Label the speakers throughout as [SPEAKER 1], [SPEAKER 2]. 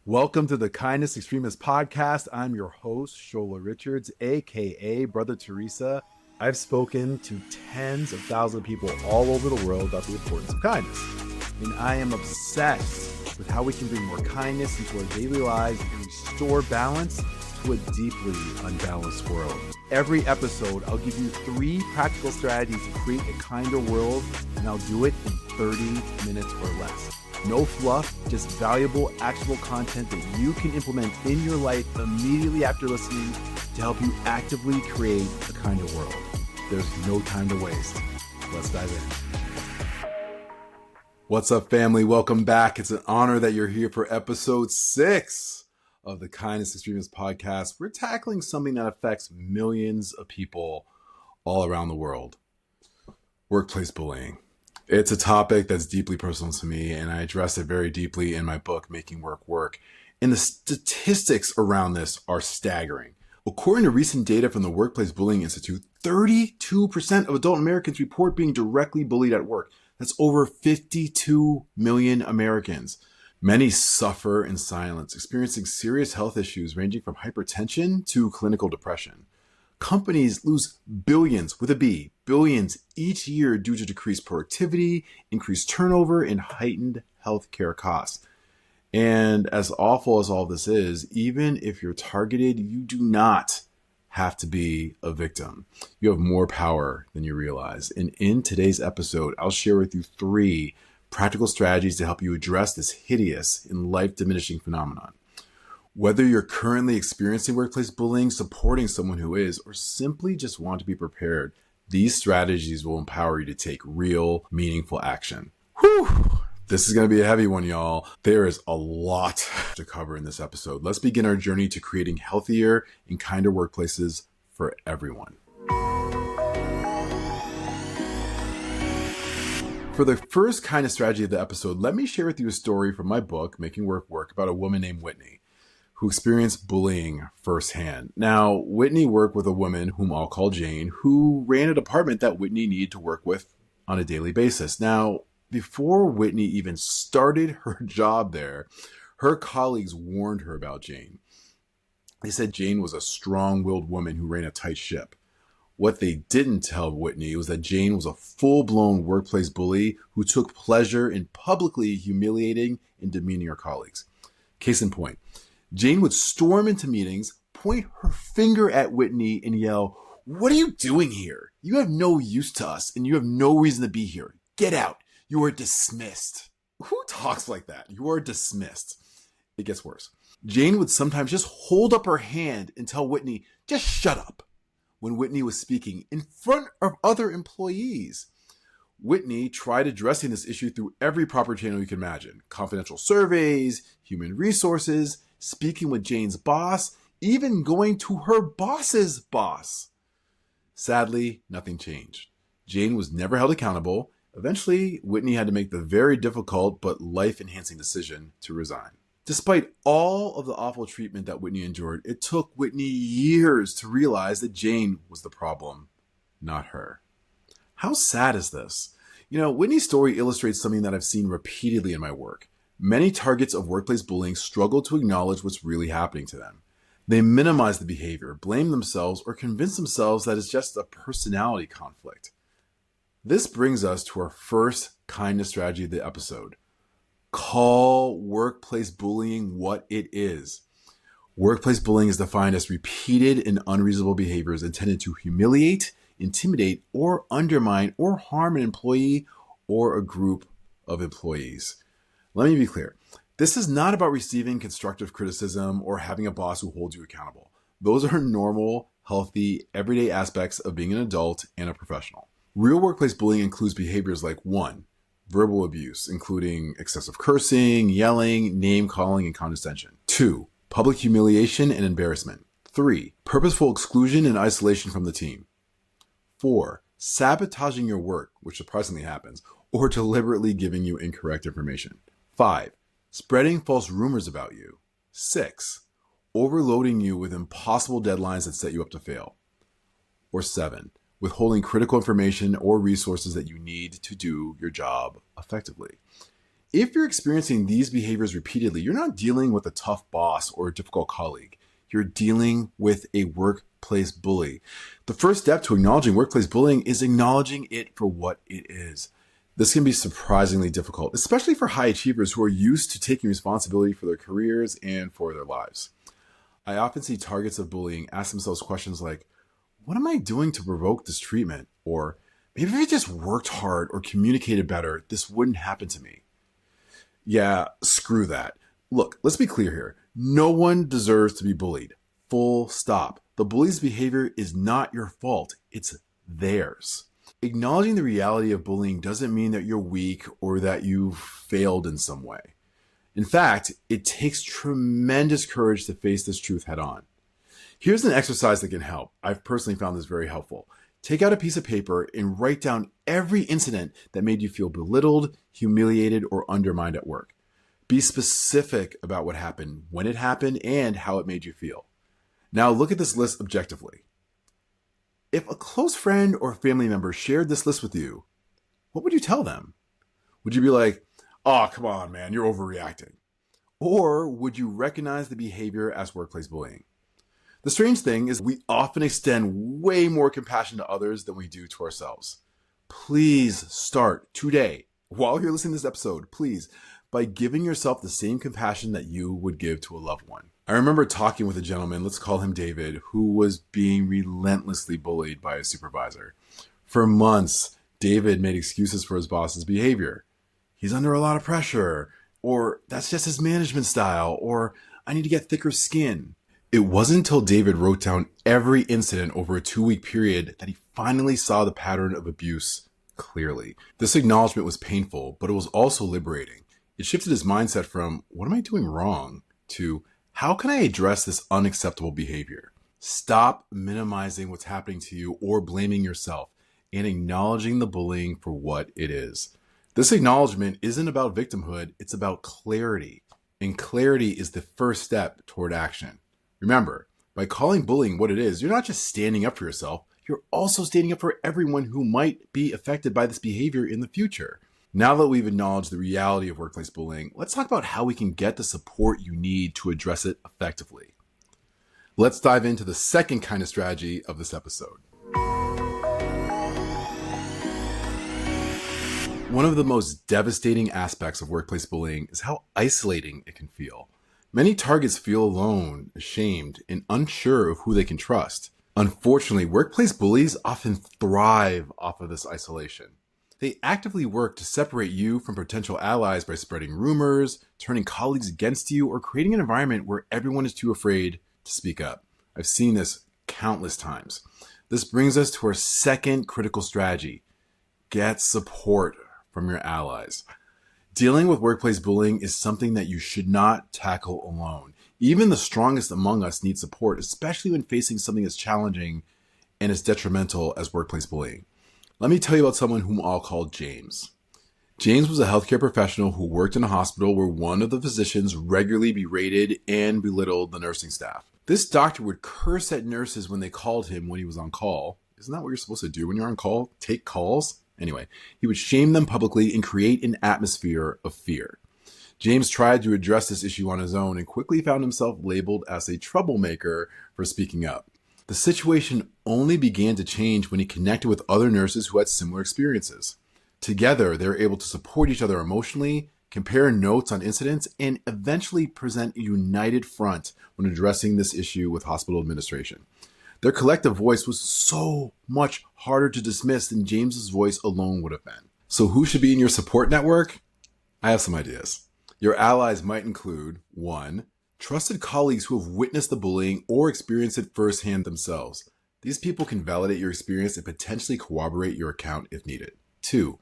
[SPEAKER 1] Welcome to the Kindness Extremist Podcast. I'm your host, Shola Richards, aka Brother Teresa. I've spoken to tens of thousands of people all over the world about the importance of kindness. And I am obsessed with how we can bring more kindness into our daily lives and restore balance to a deeply unbalanced world. Every episode, I'll give you 3 practical strategies to create a kinder world, and I'll do it in 30 minutes or less. No fluff, just valuable, actionable content that you can implement in your life immediately after listening to help you actively create a kinder world. There's no time to waste. Let's dive in. What's up, family? Welcome back. It's an honor that you're here for episode 6 of the Kindness Extremist Podcast. We're tackling something that affects millions of people all around the world. Workplace bullying. It's a topic that's deeply personal to me, and I address it very deeply in my book, Making Work Work. And the statistics around this are staggering. According to recent data from the Workplace Bullying Institute, 32% of adult Americans report being directly bullied at work. That's over 52 million Americans. Many suffer in silence, experiencing serious health issues ranging from hypertension to clinical depression. Companies lose billions, with a B, billions each year due to decreased productivity, increased turnover, and heightened healthcare costs. And as awful as all this is, even if you're targeted, you do not have to be a victim. You have more power than you realize. And in today's episode, I'll share with you 3 practical strategies to help you address this hideous and life-diminishing phenomenon. Whether you're currently experiencing workplace bullying, supporting someone who is, or simply just want to be prepared, these strategies will empower you to take real, meaningful action. Whew! This is going to be a heavy one, y'all. There is a lot to cover in this episode. Let's begin our journey to creating healthier and kinder workplaces for everyone. For the first kindness strategy of the episode, let me share with you a story from my book, Making Work Work, about a woman named Whitney, who experienced bullying firsthand. Now, Whitney worked with a woman whom I'll call Jane, who ran a department that Whitney needed to work with on a daily basis. Now, before Whitney even started her job there, her colleagues warned her about Jane. They said Jane was a strong-willed woman who ran a tight ship. What they didn't tell Whitney was that Jane was a full-blown workplace bully who took pleasure in publicly humiliating and demeaning her colleagues. Case in point, Jane would storm into meetings, point her finger at Whitney, and yell, "What are you doing here? You have no use to us, and you have no reason to be here. Get out. You are dismissed." Who talks like that? You are dismissed. It gets worse. Jane would sometimes just hold up her hand and tell Whitney, "Just shut up," when Whitney was speaking in front of other employees. Whitney tried addressing this issue through every proper channel you can imagine. Confidential surveys, human resources, speaking with Jane's boss, even going to her boss's boss. Sadly, nothing changed. Jane was never held accountable. Eventually, Whitney had to make the very difficult but life-enhancing decision to resign. Despite all of the awful treatment that Whitney endured, it took Whitney years to realize that Jane was the problem, not her. How sad is this? Whitney's story illustrates something that I've seen repeatedly in my work. Many targets of workplace bullying struggle to acknowledge what's really happening to them. They minimize the behavior, blame themselves, or convince themselves that it's just a personality conflict. This brings us to our first kindness strategy of the episode. Call workplace bullying what it is. Workplace bullying is defined as repeated and unreasonable behaviors intended to humiliate, intimidate, or undermine or harm an employee or a group of employees. Let me be clear. This is not about receiving constructive criticism or having a boss who holds you accountable. Those are normal, healthy, everyday aspects of being an adult and a professional. Real workplace bullying includes behaviors like 1, verbal abuse, including excessive cursing, yelling, name-calling, and condescension. 2, public humiliation and embarrassment. 3, purposeful exclusion and isolation from the team. 4, sabotaging your work, which surprisingly happens, or deliberately giving you incorrect information. 5, spreading false rumors about you. 6, overloading you with impossible deadlines that set you up to fail. Or 7, withholding critical information or resources that you need to do your job effectively. If you're experiencing these behaviors repeatedly, you're not dealing with a tough boss or a difficult colleague. You're dealing with a workplace bully. The first step to acknowledging workplace bullying is acknowledging it for what it is. This can be surprisingly difficult, especially for high achievers who are used to taking responsibility for their careers and for their lives. I often see targets of bullying ask themselves questions like, what am I doing to provoke this treatment? Or maybe if I just worked hard or communicated better, this wouldn't happen to me. Yeah, screw that. Look, let's be clear here. No one deserves to be bullied. Full stop. The bully's behavior is not your fault. It's theirs. Acknowledging the reality of bullying doesn't mean that you're weak or that you've failed in some way. In fact, it takes tremendous courage to face this truth head on. Here's an exercise that can help. I've personally found this very helpful. Take out a piece of paper and write down every incident that made you feel belittled, humiliated, or undermined at work. Be specific about what happened, when it happened, and how it made you feel. Now look at this list objectively. If a close friend or family member shared this list with you, what would you tell them? Would you be like, oh, come on, man, you're overreacting? Or would you recognize the behavior as workplace bullying? The strange thing is we often extend way more compassion to others than we do to ourselves. Please start today, while you're listening to this episode, please, by giving yourself the same compassion that you would give to a loved one. I remember talking with a gentleman, let's call him David, who was being relentlessly bullied by his supervisor. For months, David made excuses for his boss's behavior. He's under a lot of pressure, or that's just his management style, or I need to get thicker skin. It wasn't until David wrote down every incident over a 2-week period that he finally saw the pattern of abuse clearly. This acknowledgement was painful, but it was also liberating. It shifted his mindset from, what am I doing wrong? To, how can I address this unacceptable behavior? Stop minimizing what's happening to you or blaming yourself and acknowledging the bullying for what it is. This acknowledgement isn't about victimhood, it's about clarity. And clarity is the first step toward action. Remember, by calling bullying what it is, you're not just standing up for yourself, you're also standing up for everyone who might be affected by this behavior in the future. Now that we've acknowledged the reality of workplace bullying, let's talk about how we can get the support you need to address it effectively. Let's dive into the second kind of strategy of this episode. One of the most devastating aspects of workplace bullying is how isolating it can feel. Many targets feel alone, ashamed, and unsure of who they can trust. Unfortunately, workplace bullies often thrive off of this isolation. They actively work to separate you from potential allies by spreading rumors, turning colleagues against you, or creating an environment where everyone is too afraid to speak up. I've seen this countless times. This brings us to our second critical strategy. Get support from your allies. Dealing with workplace bullying is something that you should not tackle alone. Even the strongest among us need support, especially when facing something as challenging and as detrimental as workplace bullying. Let me tell you about someone whom I'll call James. James was a healthcare professional who worked in a hospital where one of the physicians regularly berated and belittled the nursing staff. This doctor would curse at nurses when they called him when he was on call. Isn't that what you're supposed to do when you're on call? Take calls? Anyway, he would shame them publicly and create an atmosphere of fear. James tried to address this issue on his own and quickly found himself labeled as a troublemaker for speaking up. The situation only began to change when he connected with other nurses who had similar experiences. Together, they were able to support each other emotionally, compare notes on incidents, and eventually present a united front when addressing this issue with hospital administration. Their collective voice was so much harder to dismiss than James's voice alone would have been. So who should be in your support network? I have some ideas. Your allies might include 1. Trusted colleagues who have witnessed the bullying or experienced it firsthand themselves. These people can validate your experience and potentially corroborate your account if needed. 2.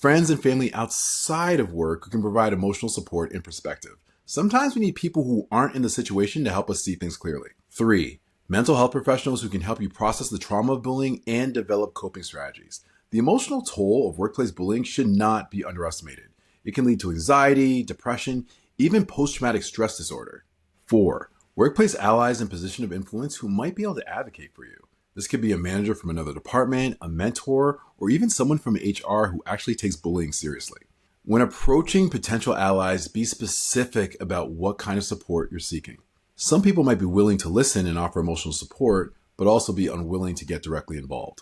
[SPEAKER 1] Friends and family outside of work who can provide emotional support and perspective. Sometimes we need people who aren't in the situation to help us see things clearly. 3. Mental health professionals who can help you process the trauma of bullying and develop coping strategies. The emotional toll of workplace bullying should not be underestimated. It can lead to anxiety, depression, even post-traumatic stress disorder. 4. Workplace allies in position of influence who might be able to advocate for you. This could be a manager from another department, a mentor, or even someone from HR who actually takes bullying seriously. When approaching potential allies, be specific about what kind of support you're seeking. Some people might be willing to listen and offer emotional support, but also be unwilling to get directly involved.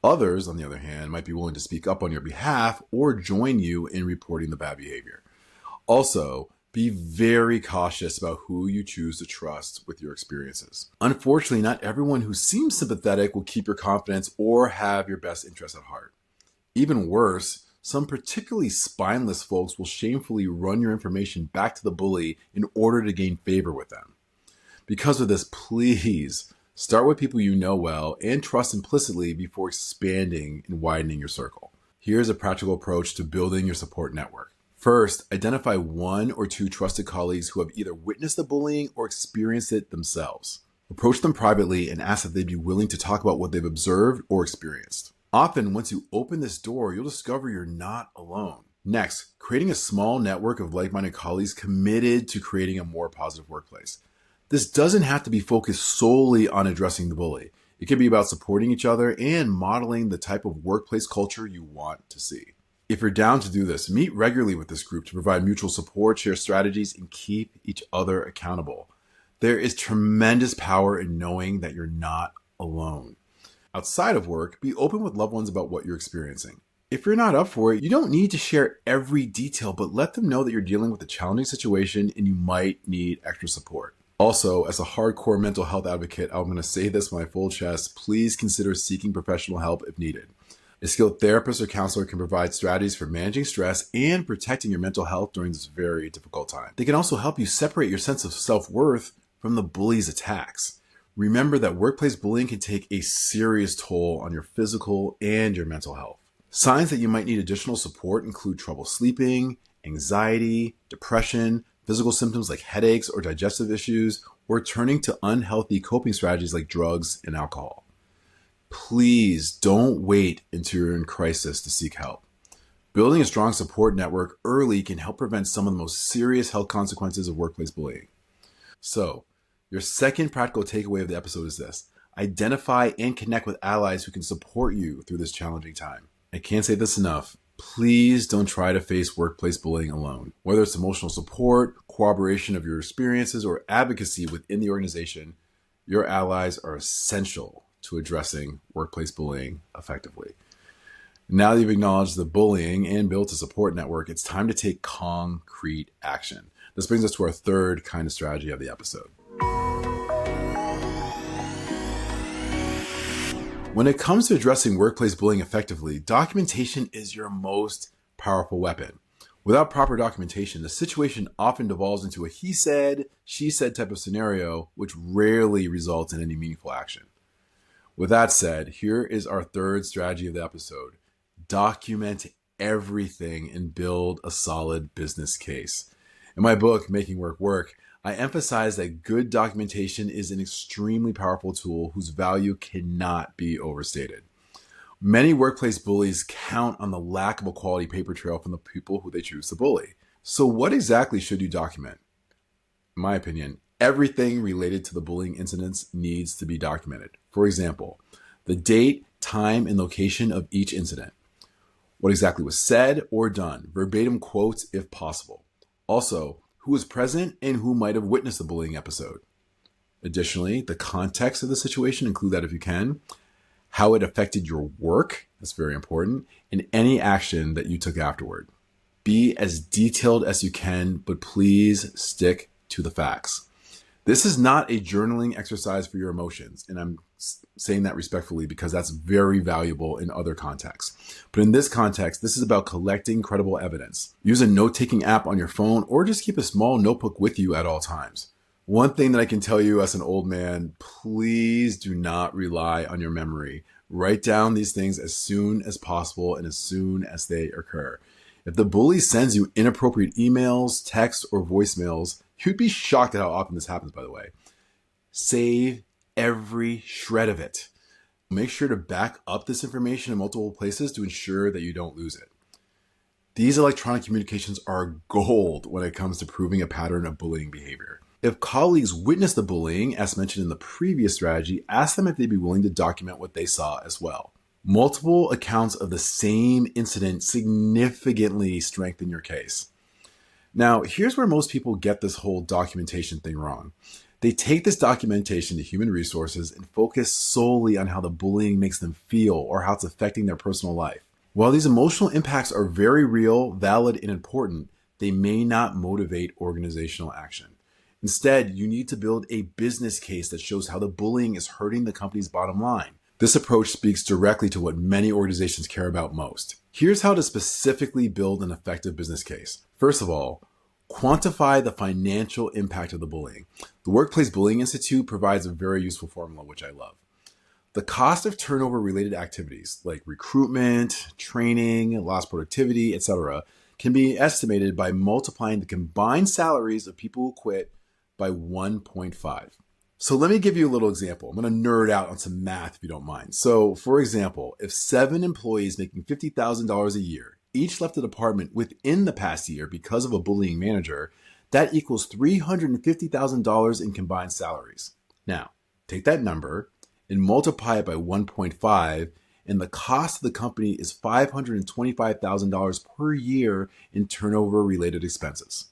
[SPEAKER 1] Others, on the other hand, might be willing to speak up on your behalf or join you in reporting the bad behavior. Also, be very cautious about who you choose to trust with your experiences. Unfortunately, not everyone who seems sympathetic will keep your confidence or have your best interests at heart. Even worse, some particularly spineless folks will shamefully run your information back to the bully in order to gain favor with them. Because of this, please start with people you know well and trust implicitly before expanding and widening your circle. Here's a practical approach to building your support network. First, identify one or two trusted colleagues who have either witnessed the bullying or experienced it themselves. Approach them privately and ask if they'd be willing to talk about what they've observed or experienced. Often, once you open this door, you'll discover you're not alone. Next, creating a small network of like-minded colleagues committed to creating a more positive workplace. This doesn't have to be focused solely on addressing the bully. It can be about supporting each other and modeling the type of workplace culture you want to see. If you're down to do this, meet regularly with this group to provide mutual support, share strategies, and keep each other accountable. There is tremendous power in knowing that you're not alone. Outside of work, be open with loved ones about what you're experiencing. If you're not up for it, you don't need to share every detail, but let them know that you're dealing with a challenging situation and you might need extra support. Also, as a hardcore mental health advocate, I'm going to say this with my full chest, please consider seeking professional help if needed. A skilled therapist or counselor can provide strategies for managing stress and protecting your mental health during this very difficult time. They can also help you separate your sense of self-worth from the bully's attacks. Remember that workplace bullying can take a serious toll on your physical and your mental health. Signs that you might need additional support include trouble sleeping, anxiety, depression, physical symptoms like headaches or digestive issues, or turning to unhealthy coping strategies like drugs and alcohol. Please don't wait until you're in crisis to seek help. Building a strong support network early can help prevent some of the most serious health consequences of workplace bullying. So, your second practical takeaway of the episode is this: identify and connect with allies who can support you through this challenging time. I can't say this enough. Please don't try to face workplace bullying alone. Whether it's emotional support, corroboration of your experiences, or advocacy within the organization, your allies are essential to addressing workplace bullying effectively. Now that you've acknowledged the bullying and built a support network, it's time to take concrete action. This brings us to our third kind of strategy of the episode. When it comes to addressing workplace bullying effectively, documentation is your most powerful weapon. Without proper documentation, the situation often devolves into a he said, she said type of scenario, which rarely results in any meaningful action. With that said, here is our third strategy of the episode. Document everything and build a solid business case. In my book, Making Work Work, I emphasize that good documentation is an extremely powerful tool whose value cannot be overstated. Many workplace bullies count on the lack of a quality paper trail from the people who they choose to bully. So what exactly should you document? In my opinion, everything related to the bullying incidents needs to be documented. For example, the date, time, and location of each incident. What exactly was said or done, verbatim quotes if possible. Also, who was present and who might have witnessed the bullying episode. Additionally, the context of the situation, include that if you can, how it affected your work, that's very important, and any action that you took afterward. Be as detailed as you can, but please stick to the facts. This is not a journaling exercise for your emotions, and I'm saying that respectfully because that's very valuable in other contexts. But in this context, this is about collecting credible evidence. Use a note-taking app on your phone or just keep a small notebook with you at all times. One thing that I can tell you as an old man, please do not rely on your memory. Write down these things as soon as possible and as soon as they occur. If the bully sends you inappropriate emails, texts, or voicemails, you'd be shocked at how often this happens, by the way. Save every shred of it. Make sure to back up this information in multiple places to ensure that you don't lose it. These electronic communications are gold when it comes to proving a pattern of bullying behavior. If colleagues witness the bullying, as mentioned in the previous strategy, ask them if they'd be willing to document what they saw as well. Multiple accounts of the same incident significantly strengthen your case. Now, here's where most people get this whole documentation thing wrong. They take this documentation to human resources and focus solely on how the bullying makes them feel or how it's affecting their personal life. While these emotional impacts are very real, valid, and important, they may not motivate organizational action. Instead, you need to build a business case that shows how the bullying is hurting the company's bottom line. This approach speaks directly to what many organizations care about most. Here's how to specifically build an effective business case. First of all, quantify the financial impact of the bullying. The Workplace Bullying Institute provides a very useful formula, which I love. The cost of turnover-related activities like recruitment, training, lost productivity, etc., can be estimated by multiplying the combined salaries of people who quit by 1.5. So let me give you a little example. I'm going to nerd out on some math if you don't mind. So for example, if 7 employees making $50,000 a year each left the department within the past year because of a bullying manager, that equals $350,000 in combined salaries. Now, take that number and multiply it by 1.5, and the cost of the company is $525,000 per year in turnover-related expenses.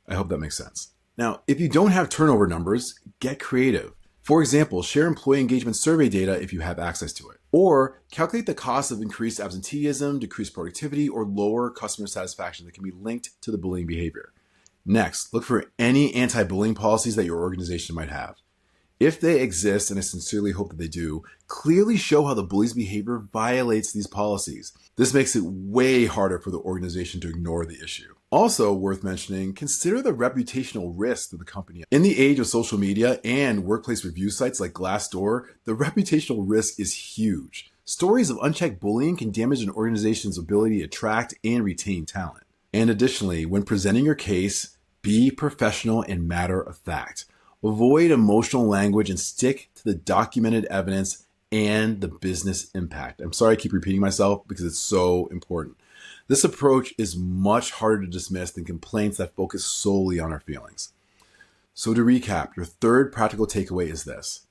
[SPEAKER 1] I hope that makes sense. Now, if you don't have turnover numbers, get creative. For example, share employee engagement survey data if you have access to it. Or calculate the cost of increased absenteeism, decreased productivity, or lower customer satisfaction that can be linked to the bullying behavior. Next, look for any anti-bullying policies that your organization might have. If they exist, and I sincerely hope that they do, clearly show how the bully's behavior violates these policies. This makes it way harder for the organization to ignore the issue. Also worth mentioning, consider the reputational risk to the company. In the age of social media and workplace review sites like Glassdoor, the reputational risk is huge. Stories of unchecked bullying can damage an organization's ability to attract and retain talent. And additionally, when presenting your case, be professional and matter of fact. Avoid emotional language and stick to the documented evidence and the business impact. I'm sorry I keep repeating myself because it's so important. This approach is much harder to dismiss than complaints that focus solely on our feelings. So to recap, your third practical takeaway is this.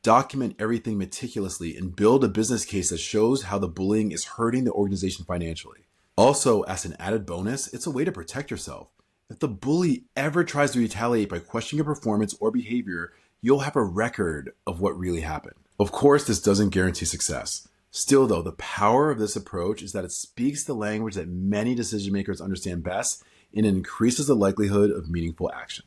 [SPEAKER 1] Document everything meticulously and build a business case that shows how the bullying is hurting the organization financially. Also, as an added bonus, it's a way to protect yourself. If the bully ever tries to retaliate by questioning your performance or behavior, you'll have a record of what really happened. Of course, this doesn't guarantee success. Still, though, the power of this approach is that it speaks the language that many decision makers understand best, and it increases the likelihood of meaningful action.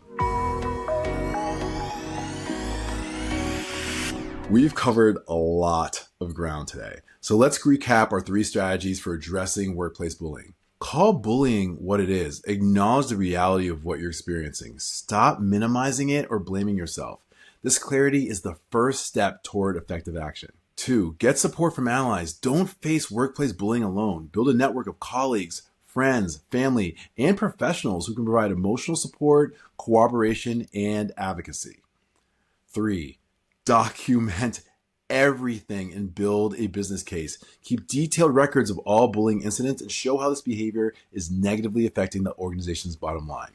[SPEAKER 1] We've covered a lot of ground today. So let's recap our 3 strategies for addressing workplace bullying. Call bullying what it is. Acknowledge the reality of what you're experiencing. Stop minimizing it or blaming yourself. This clarity is the first step toward effective action. 2, get support from allies. Don't face workplace bullying alone. Build a network of colleagues, friends, family, and professionals who can provide emotional support, cooperation, and advocacy. 3, document everything and build a business case. Keep detailed records of all bullying incidents and show how this behavior is negatively affecting the organization's bottom line.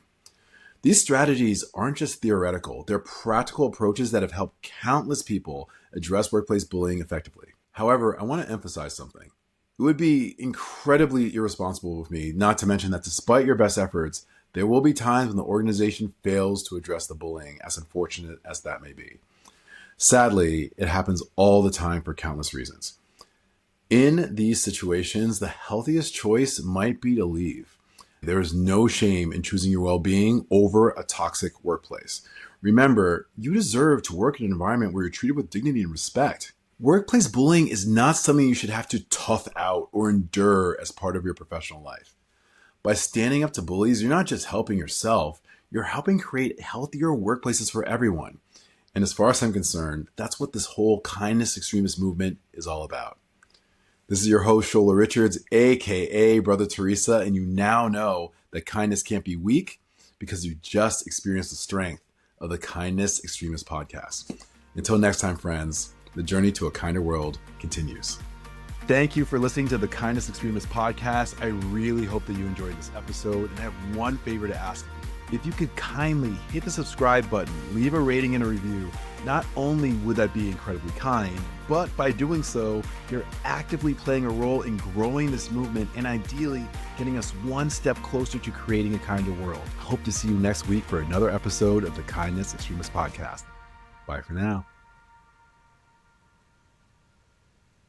[SPEAKER 1] These strategies aren't just theoretical, they're practical approaches that have helped countless people address workplace bullying effectively. However, I want to emphasize something. It would be incredibly irresponsible of me not to mention that despite your best efforts, there will be times when the organization fails to address the bullying, as unfortunate as that may be. Sadly, it happens all the time for countless reasons. In these situations, the healthiest choice might be to leave. There is no shame in choosing your well-being over a toxic workplace. Remember, you deserve to work in an environment where you're treated with dignity and respect. Workplace bullying is not something you should have to tough out or endure as part of your professional life. By standing up to bullies, you're not just helping yourself, you're helping create healthier workplaces for everyone. And as far as I'm concerned, that's what this whole kindness extremist movement is all about. This is your host, Shola Richards, aka Brother Teresa, and you now know that kindness can't be weak because you just experienced the strength of the Kindness Extremist Podcast. Until next time, friends, the journey to a kinder world continues. Thank you for listening to the Kindness Extremist Podcast. I really hope that you enjoyed this episode, and I have one favor to ask of you. If you could kindly hit the subscribe button, leave a rating and a review, not only would that be incredibly kind, but by doing so, you're actively playing a role in growing this movement and ideally getting us one step closer to creating a kinder world. I hope to see you next week for another episode of the Kindness Extremist Podcast. Bye for now.